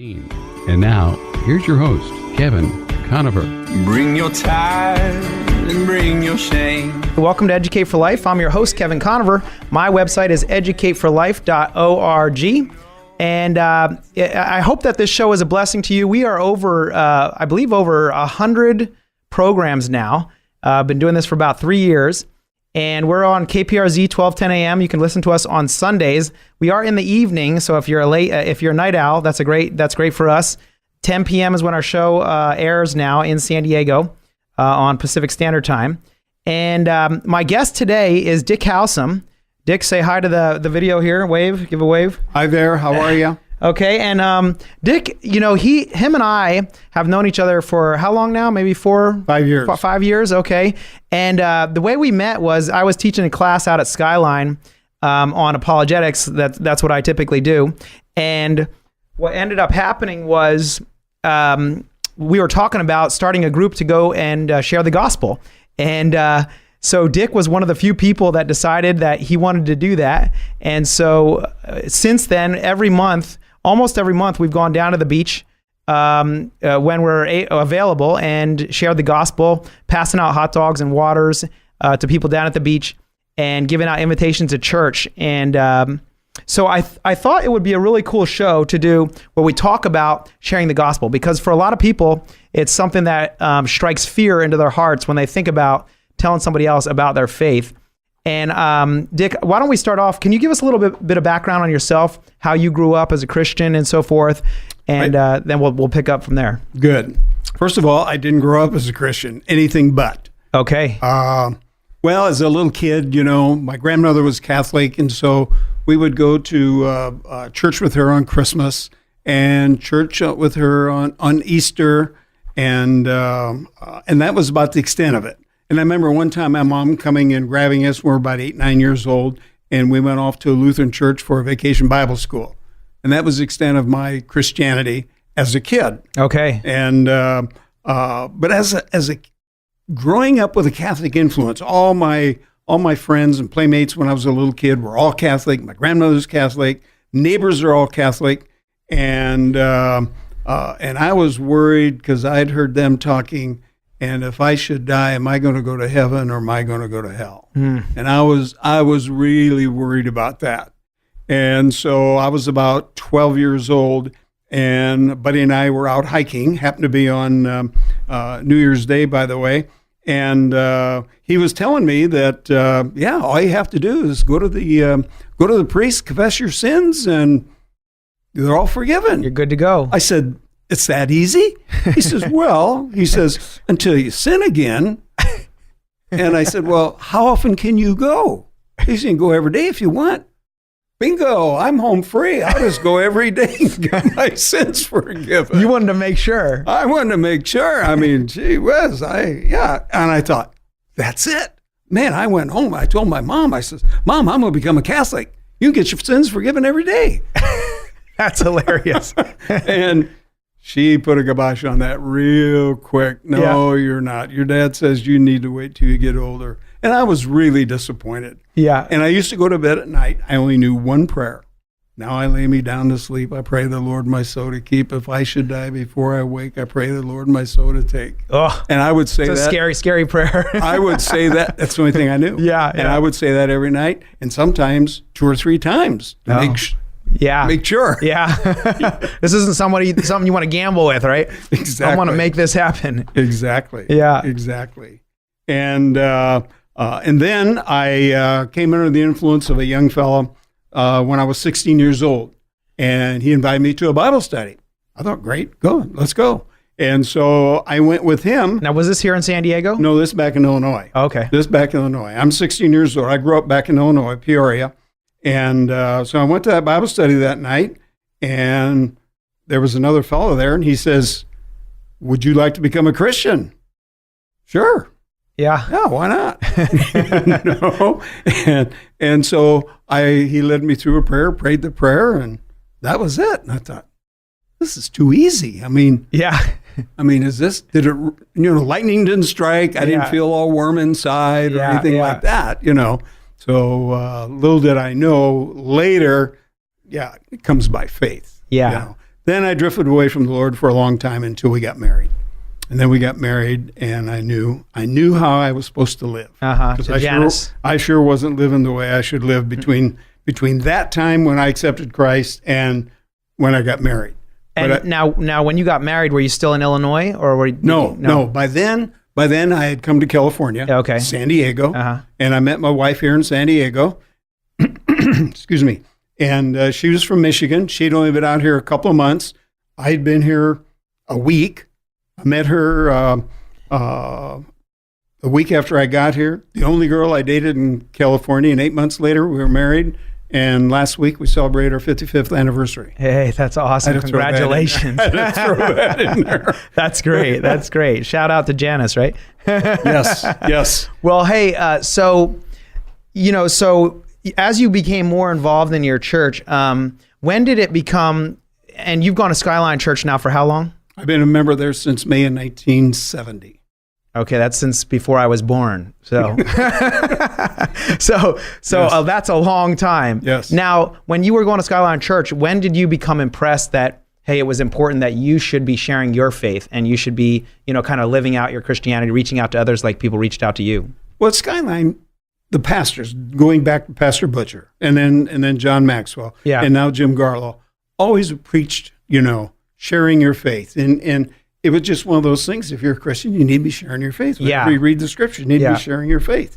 And now, here's your host, Kevin Conover. Bring your tithe and bring your shame. Welcome to Educate for Life. I'm your host, Kevin Conover. My website is educateforlife.org. And I hope that this show is a blessing to you. We are over, I believe, over 100 programs now. Been doing this for about 3 years. And we're on KPRZ 1210 a.m. You can listen to us on Sundays. We are in the evening, so if you're a night owl, that's great for us. 10 p.m. is when our show airs now in San Diego on Pacific Standard Time. And my guest today is Dick Hausam. Dick, say hi to the video here. Wave, give a wave. Hi there. How are you? Okay, and Dick, him and I have known each other for how long now? Maybe 5 years. 5 years, okay. And the way we met was I was teaching a class out at Skyline on apologetics. That's what I typically do. And what ended up happening was we were talking about starting a group to go and share the gospel. And so Dick was one of the few people that decided that he wanted to do that. And so since then, almost every month, we've gone down to the beach when we're available and shared the gospel, passing out hot dogs and waters to people down at the beach and giving out invitations to church. And so I thought it would be a really cool show to do where we talk about sharing the gospel, because for a lot of people, it's something that strikes fear into their hearts when they think about telling somebody else about their faith. And Dick, why don't we start off? Can you give us a little bit of background on yourself, how you grew up as a Christian and so forth, and then we'll pick up from there. Good. First of all, I didn't grow up as a Christian, anything but. Okay. Well, as a little kid, my grandmother was Catholic, and so we would go to church with her on Christmas and church with her on Easter, and that was about the extent of it. And I remember one time my mom coming and grabbing us. We were about 8, 9 years old, and we went off to a Lutheran church for a vacation Bible school. And that was the extent of my Christianity as a kid. Okay. And but as a growing up with a Catholic influence, all my friends and playmates when I was a little kid were all Catholic. My grandmother's Catholic. Neighbors are all Catholic, and I was worried because I'd heard them talking. And if I should die, am I going to go to heaven or am I going to go to hell? And I was really worried about that. And so I was about 12 years old, and Buddy and I were out hiking, happened to be on New Year's Day, by the way. And he was telling me that, all you have to do is go to the priest, confess your sins, and they're all forgiven. You're good to go. I said, it's that easy? He says, until you sin again. And I said, well, how often can you go? He said, you can go every day if you want. Bingo, I'm home free. I'll just go every day and get my sins forgiven. You wanted to make sure. I wanted to make sure. I mean, gee whiz, And I thought, that's it. Man, I went home. I told my mom, I said, Mom, I'm going to become a Catholic. You can get your sins forgiven every day. That's hilarious. And she put a kibosh on that real quick. No, You're not. Your dad says you need to wait till you get older. And I was really disappointed. Yeah. And I used to go to bed at night. I only knew one prayer. Now I lay me down to sleep. I pray the Lord my soul to keep. If I should die before I wake, I pray the Lord my soul to take. Oh, and I would say that. It's a scary, scary prayer. I would say that. That's the only thing I knew. Yeah. And I would say that every night, and sometimes 2 or 3 times to make sure. Yeah. This isn't something you want to gamble with, right? Exactly. I want to make this happen. Exactly. Yeah. Exactly. And then I came under the influence of a young fellow when I was 16 years old, and he invited me to a Bible study. I thought, great, let's go. And so I went with him. Now, was this here in San Diego? No, this is back in Illinois. Okay. This is back in Illinois. I'm 16 years old. I grew up back in Illinois, Peoria. And so I went to that Bible study that night, and there was another fellow there, and he says, would you like to become a Christian? Sure. Yeah, why not? And so he led me through a prayer, prayed the prayer, and that was it. And I thought, this is too easy. I mean, is this, did it, lightning didn't strike. I didn't feel all warm inside or anything like that, So little did I know later, it comes by faith. Yeah. then I drifted away from the Lord for a long time until we got married. And then we got married, and I knew how I was supposed to live. Janice. I sure wasn't living the way I should live between that time when I accepted Christ and when I got married. And now, when you got married, were you still in Illinois, or were you? No. By then I had come to California, San Diego, and I met my wife here in San Diego. Excuse me. And she was from Michigan. She'd only been out here a couple of months. I'd been here a week. I met her a week after I got here. The only girl I dated in California, and 8 months later we were married. And last week we celebrated our 55th anniversary. Hey, that's awesome! Congratulations! I had to throw that in there. That's great. That's great. Shout out to Janice, right? Yes. Well, hey, so as you became more involved in your church, when did it become? And you've gone to Skyline Church now for how long? I've been a member there since May of 1970. Okay, that's since before I was born. So, Yes. That's a long time. Yes. Now, when you were going to Skyline Church, when did you become impressed that, hey, it was important that you should be sharing your faith and you should be, kind of living out your Christianity, reaching out to others like people reached out to you? Well, at Skyline, the pastors, going back to Pastor Butcher, and then John Maxwell, and now Jim Garlow, always preached, sharing your faith. And it was just one of those things. If you're a Christian, you need to be sharing your faith. Whenever you read the scripture, you need to be sharing your faith.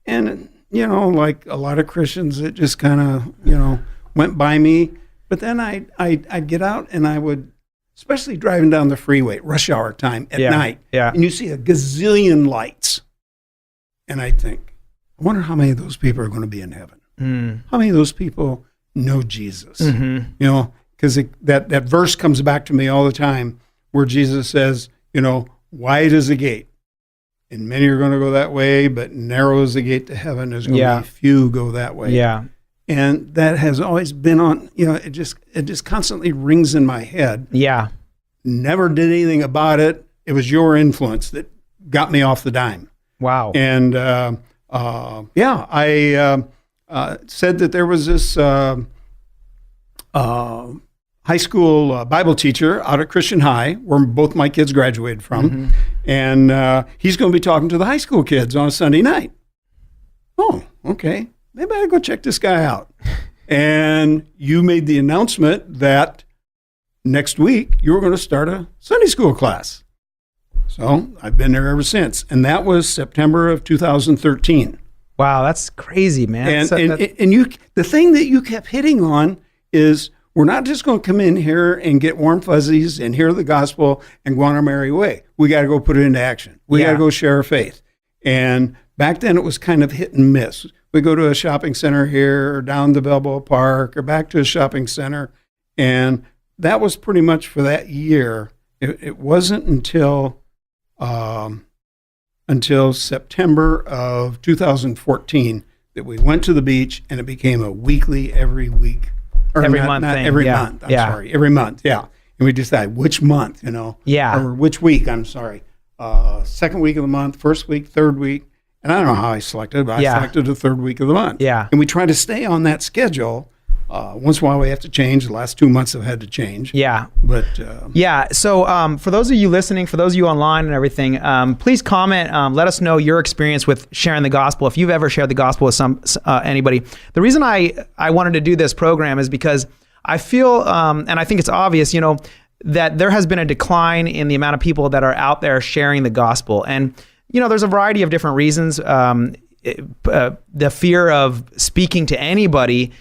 And, like a lot of Christians, it just kind of, went by me. But then I'd get out and I would, especially driving down the freeway, rush hour time at night, and you see a gazillion lights. And I think, I wonder how many of those people are going to be in heaven. How many of those people know Jesus? Because that verse comes back to me all the time where Jesus says, wide is the gate, and many are going to go that way, but narrow is the gate to heaven. There's going to be few go that way. Yeah. And that has always been on, it just constantly rings in my head. Yeah. Never did anything about it. It was your influence that got me off the dime. Wow. And I said that there was this high school Bible teacher out at Christian High, where both my kids graduated from, and he's going to be talking to the high school kids on a Sunday night. Oh, okay. Maybe I go check this guy out. And you made the announcement that next week you were going to start a Sunday school class. So I've been there ever since. And that was September of 2013. Wow, that's crazy, man. And you, the thing that you kept hitting on is, we're not just going to come in here and get warm fuzzies and hear the gospel and go on our merry way. We got to go put it into action. We got to go share our faith. And back then it was kind of hit and miss. We go to a shopping center here or down to Balboa Park or back to a shopping center. And that was pretty much for that year. It wasn't until September of 2014 that we went to the beach, and it became a weekly, every week. Every month thing. Every month. Every month. Yeah. And we decide which month, or which week. I'm sorry. Second week of the month, first week, third week. And I don't know how I selected, but I selected the third week of the month. Yeah. And we try to stay on that schedule. Once in a while we have to change. The last 2 months have had to change. Yeah. But So for those of you listening, for those of you online and everything, please comment. Let us know your experience with sharing the gospel. If you've ever shared the gospel with anybody. The reason I wanted to do this program is because I feel, and I think it's obvious, that there has been a decline in the amount of people that are out there sharing the gospel. And, there's a variety of different reasons. The fear of speaking to anybody,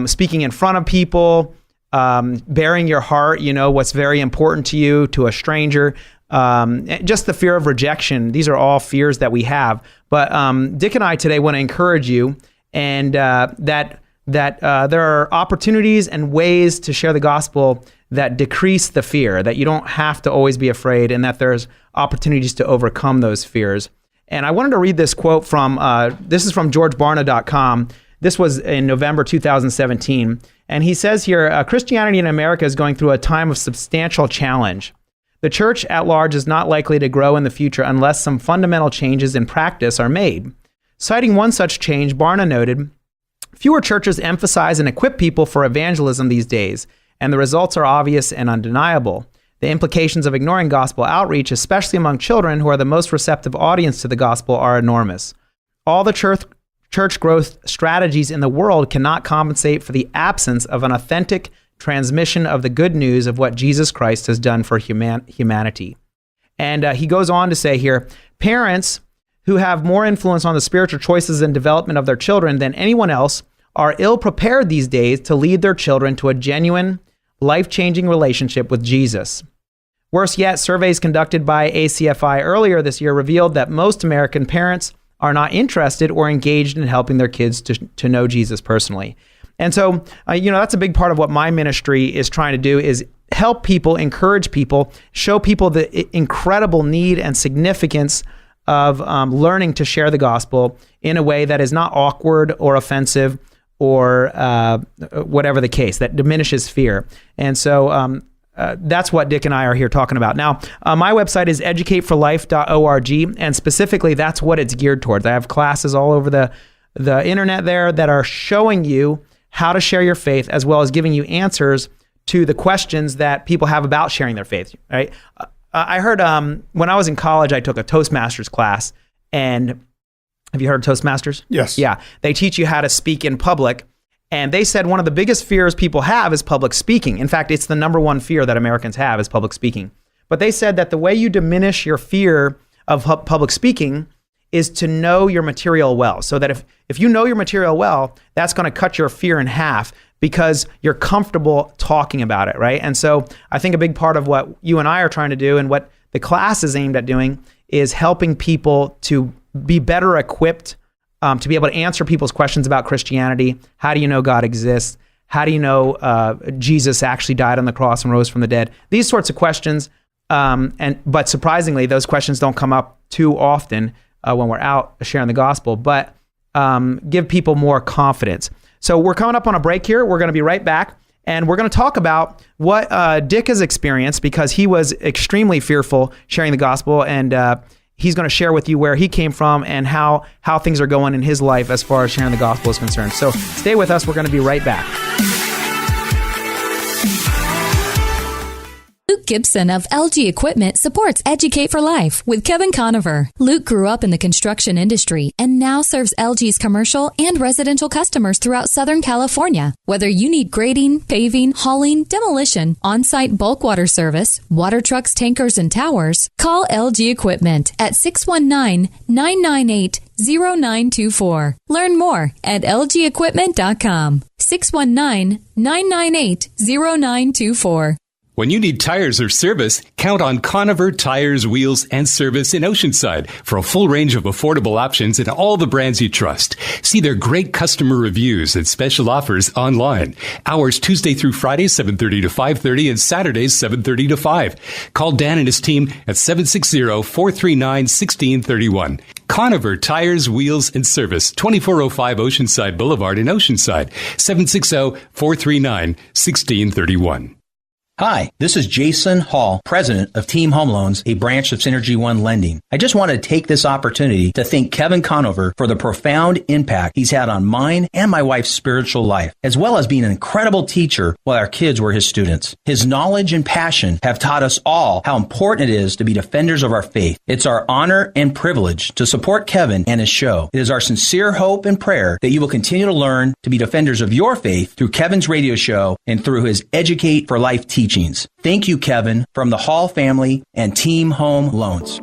speaking in front of people, bearing your heart, what's very important to you, to a stranger, just the fear of rejection. These are all fears that we have. But Dick and I today want to encourage you, and that there are opportunities and ways to share the gospel that decrease the fear, that you don't have to always be afraid, and that there's opportunities to overcome those fears. And I wanted to read this quote from, this is from GeorgeBarna.com. This was in November 2017. And he says here, Christianity in America is going through a time of substantial challenge. The church at large is not likely to grow in the future unless some fundamental changes in practice are made. Citing one such change, Barna noted, fewer churches emphasize and equip people for evangelism these days, and the results are obvious and undeniable. The implications of ignoring gospel outreach, especially among children who are the most receptive audience to the gospel, are enormous. All the church growth strategies in the world cannot compensate for the absence of an authentic transmission of the good news of what Jesus Christ has done for humanity. And he goes on to say here, parents who have more influence on the spiritual choices and development of their children than anyone else are ill-prepared these days to lead their children to a genuine, life-changing relationship with Jesus. Worse yet, surveys conducted by ACFI earlier this year revealed that most American parents are not interested or engaged in helping their kids to know Jesus personally. And so, that's a big part of what my ministry is trying to do, is help people, encourage people, show people the incredible need and significance of learning to share the gospel in a way that is not awkward or offensive or whatever the case, that diminishes fear. And so that's what Dick and I are here talking about. Now, my website is educateforlife.org, and specifically that's what it's geared towards. I have classes all over the internet there that are showing you how to share your faith, as well as giving you answers to the questions that people have about sharing their faith, right? I heard when I was in college, I took a Toastmasters class, and have you heard of Toastmasters? Yes. Yeah. They teach you how to speak in public, and they said one of the biggest fears people have is public speaking. In fact, it's the number one fear that Americans have is public speaking. But they said that the way you diminish your fear of public speaking is to know your material well. So that if you know your material well, that's going to cut your fear in half because you're comfortable talking about it, right? And so I think a big part of what you and I are trying to do and what the class is aimed at doing is helping people to be better equipped to be able to answer people's questions about Christianity. How do you know God exists? How do you know Jesus actually died on the cross and rose from the dead? These sorts of questions, but surprisingly, those questions don't come up too often when we're out sharing the gospel, but give people more confidence. So we're coming up on a break here. We're going to be right back, and we're going to talk about what Dick has experienced, because he was extremely fearful sharing the gospel, and he's going to share with you where he came from and how things are going in his life as far as sharing the gospel is concerned. So stay with us. We're going to be right back. Luke Gibson of LG Equipment supports Educate for Life with Kevin Conover. Luke grew up in the construction industry and now serves LG's commercial and residential customers throughout Southern California. Whether you need grading, paving, hauling, demolition, on-site bulk water service, water trucks, tankers, and towers, call LG Equipment at 619-998-0924. Learn more at lgequipment.com. 619-998-0924. When you need tires or service, count on Conover Tires, Wheels, and Service in Oceanside for a full range of affordable options and all the brands you trust. See their great customer reviews and special offers online. Hours Tuesday through Friday, 7:30 to 5:30, and Saturdays, 7:30 to 5. Call Dan and his team at 760-439-1631. Conover Tires, Wheels, and Service, 2405 Oceanside Boulevard in Oceanside, 760-439-1631. Hi, this is Jason Hall, president of Team Home Loans, a branch of Synergy One Lending. I just want to take this opportunity to thank Kevin Conover for the profound impact he's had on mine and my wife's spiritual life, as well as being an incredible teacher while our kids were his students. His knowledge and passion have taught us all how important it is to be defenders of our faith. It's our honor and privilege to support Kevin and his show. It is our sincere hope and prayer that you will continue to learn to be defenders of your faith through Kevin's radio show and through his Educate for Life teachings. Thank you, Kevin, from the Hall family and Team Home Loans.